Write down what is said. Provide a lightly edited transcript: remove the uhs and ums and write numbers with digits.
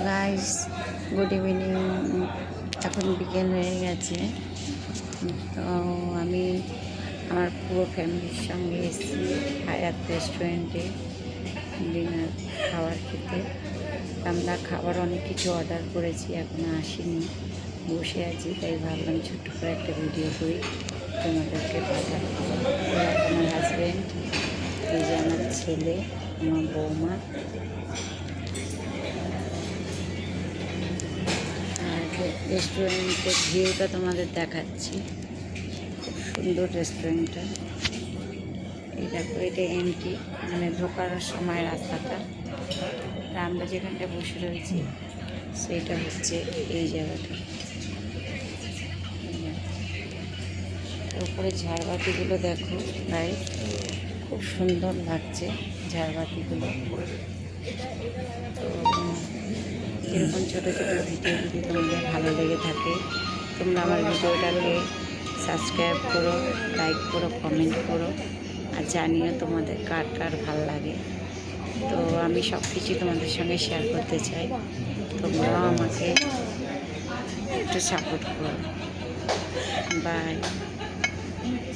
Guys, good evening. এখন বিকেল হয়ে গেছে। তো আমি আমার পুরো ফ্যামিলির সঙ্গে এসেছি হায়াত রেস্টুরেন্টে ডিনার খাবার খেতে। আমরা খাবার অনেক কিছু অর্ডার করেছি, এখনও আসেনি, বসে আছি। তাই ভাবলাম ছোট্ট করে একটা ভিডিও করি, তোমাদেরকে পাঠাবো। আমার হাজব্যান্ড, এই যে আমার ছেলে, আমার বৌমা। রেস্টুরেন্টের ভিউটা তোমাদের দেখাচ্ছি। খুব সুন্দর রেস্টুরেন্টটা। এই দেখো, এটা এন্ট্রি, মানে ঢোকার সময় রাস্তাটা। আর আমরা যেখানটা বসে রয়েছি সেইটা হচ্ছে এই জায়গাটা। উপরে ঝাড়বাতিগুলো দেখো ভাই, খুব সুন্দর লাগছে ঝাড়বাতিগুলো। তো এরকম ছোটো ছোটো ভিডিও যদি তোমাদের ভালো লেগে থাকে, তোমরা আমার ভিডিওটাকে সাবস্ক্রাইব করো, লাইক করো, কমেন্ট করো, আর জানিও তোমাদের কার কার ভালো লাগে। তো আমি সব কিছু তোমাদের সঙ্গে শেয়ার করতে চাই, তোমরাও আমাকে একটু সাপোর্ট করো। বাই।